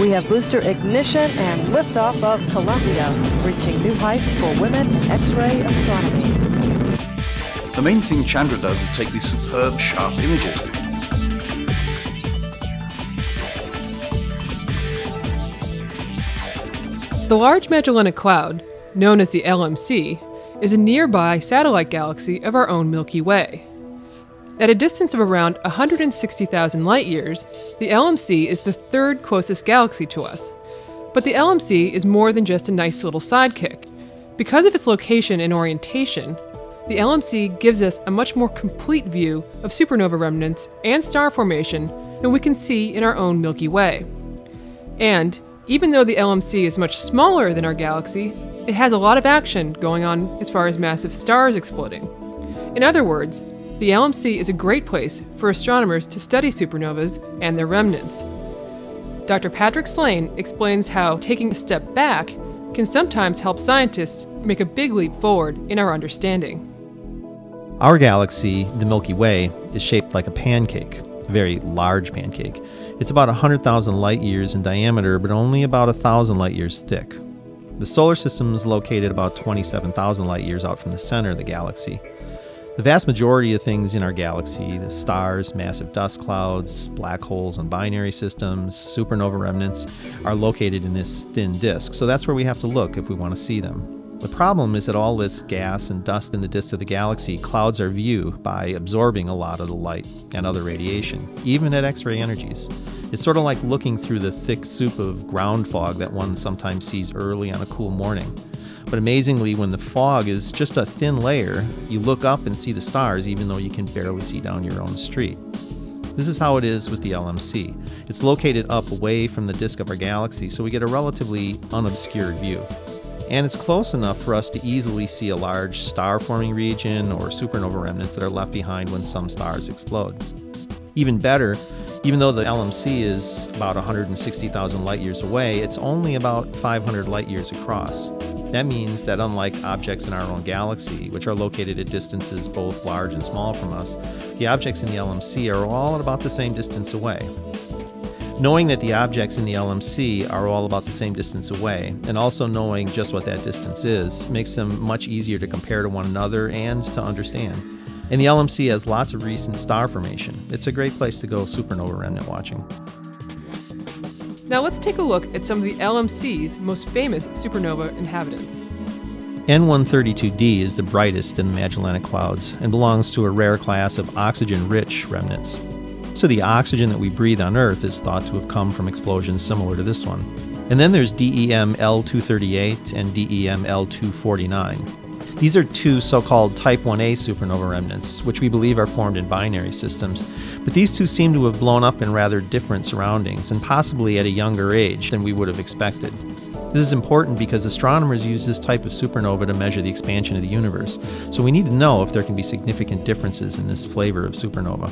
We have booster ignition and liftoff of Columbia, reaching new heights for women in X-ray astronomy. The main thing Chandra does is take these superb, sharp images. The Large Magellanic Cloud, known as the LMC, is a nearby satellite galaxy of our own Milky Way. At a distance of around 160,000 light-years, the LMC is the third closest galaxy to us. But the LMC is more than just a nice little sidekick. Because of its location and orientation, the LMC gives us a much more complete view of supernova remnants and star formation than we can see in our own Milky Way. And even though the LMC is much smaller than our galaxy, it has a lot of action going on as far as massive stars exploding. In other words, the LMC is a great place for astronomers to study supernovas and their remnants. Dr. Patrick Slane explains how taking a step back can sometimes help scientists make a big leap forward in our understanding. Our galaxy, the Milky Way, is shaped like a pancake, a very large pancake. It's about 100,000 light-years in diameter, but only about 1,000 light-years thick. The solar system is located about 27,000 light-years out from the center of the galaxy. The vast majority of things in our galaxy, the stars, massive dust clouds, black holes and binary systems, supernova remnants, are located in this thin disk, so that's where we have to look if we want to see them. The problem is that all this gas and dust in the disk of the galaxy clouds our view by absorbing a lot of the light and other radiation, even at X-ray energies. It's sort of like looking through the thick soup of ground fog that one sometimes sees early on a cool morning. But amazingly, when the fog is just a thin layer, you look up and see the stars even though you can barely see down your own street. This is how it is with the LMC. It's located up away from the disk of our galaxy, so we get a relatively unobscured view. And it's close enough for us to easily see a large star-forming region or supernova remnants that are left behind when some stars explode. Even better, even though the LMC is about 160,000 light-years away, it's only about 500 light-years across. That means that unlike objects in our own galaxy, which are located at distances both large and small from us, the objects in the LMC are all at about the same distance away. Knowing that the objects in the LMC are all about the same distance away, and also knowing just what that distance is, makes them much easier to compare to one another and to understand. And the LMC has lots of recent star formation. It's a great place to go supernova remnant watching. Now let's take a look at some of the LMC's most famous supernova inhabitants. N132d is the brightest in the Magellanic Clouds and belongs to a rare class of oxygen-rich remnants. So the oxygen that we breathe on Earth is thought to have come from explosions similar to this one. And then there's DEM L238 and DEM L249. These are two so-called Type 1a supernova remnants, which we believe are formed in binary systems. But these two seem to have blown up in rather different surroundings, and possibly at a younger age than we would have expected. This is important because astronomers use this type of supernova to measure the expansion of the universe, so we need to know if there can be significant differences in this flavor of supernova.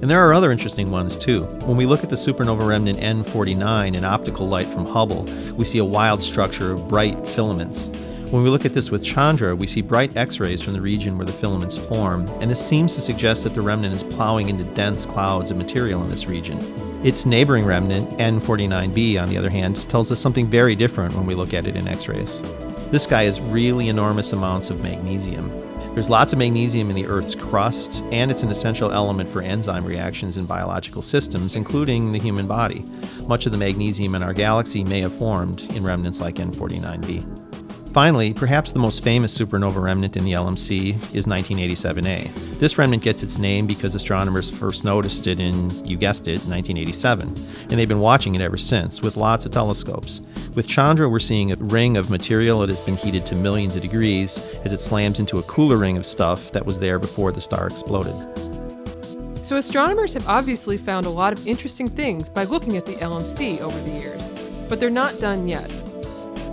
And there are other interesting ones too. When we look at the supernova remnant N49 in optical light from Hubble, we see a wild structure of bright filaments. When we look at this with Chandra, we see bright X-rays from the region where the filaments form, and this seems to suggest that the remnant is plowing into dense clouds of material in this region. Its neighboring remnant, N49b, on the other hand, tells us something very different when we look at it in X-rays. This guy has really enormous amounts of magnesium. There's lots of magnesium in the Earth's crust, and it's an essential element for enzyme reactions in biological systems, including the human body. Much of the magnesium in our galaxy may have formed in remnants like N49b. Finally, perhaps the most famous supernova remnant in the LMC is 1987A. This remnant gets its name because astronomers first noticed it in, you guessed it, 1987, and they've been watching it ever since with lots of telescopes. With Chandra, we're seeing a ring of material that has been heated to millions of degrees as it slams into a cooler ring of stuff that was there before the star exploded. So astronomers have obviously found a lot of interesting things by looking at the LMC over the years, but they're not done yet.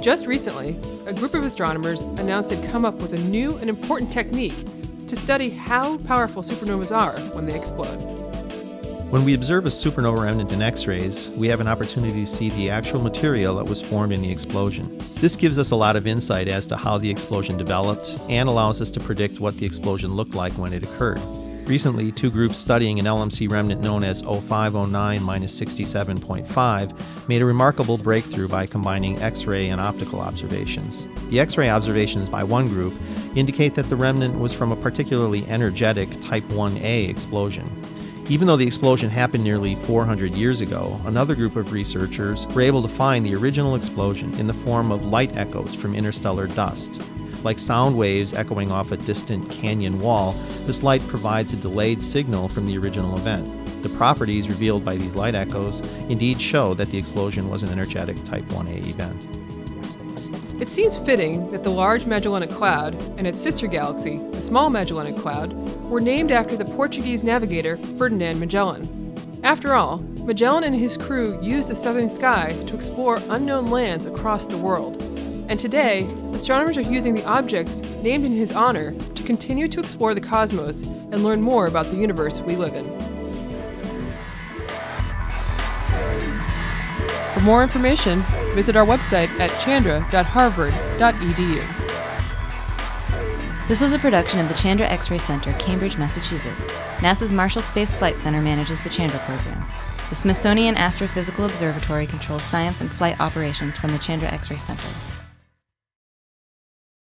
Just recently, a group of astronomers announced they'd come up with a new and important technique to study how powerful supernovas are when they explode. When we observe a supernova remnant in X-rays, we have an opportunity to see the actual material that was formed in the explosion. This gives us a lot of insight as to how the explosion developed and allows us to predict what the explosion looked like when it occurred. Recently, two groups studying an LMC remnant known as 0509-67.5 made a remarkable breakthrough by combining X-ray and optical observations. The X-ray observations by one group indicate that the remnant was from a particularly energetic Type 1A explosion. Even though the explosion happened nearly 400 years ago, another group of researchers were able to find the original explosion in the form of light echoes from interstellar dust. Like sound waves echoing off a distant canyon wall, this light provides a delayed signal from the original event. The properties revealed by these light echoes indeed show that the explosion was an energetic Type 1A event. It seems fitting that the Large Magellanic Cloud and its sister galaxy, the Small Magellanic Cloud, were named after the Portuguese navigator Ferdinand Magellan. After all, Magellan and his crew used the southern sky to explore unknown lands across the world. And today, astronomers are using the objects named in his honor to continue to explore the cosmos and learn more about the universe we live in. For more information, visit our website at chandra.harvard.edu. This was a production of the Chandra X-ray Center, Cambridge, Massachusetts. NASA's Marshall Space Flight Center manages the Chandra program. The Smithsonian Astrophysical Observatory controls science and flight operations from the Chandra X-ray Center.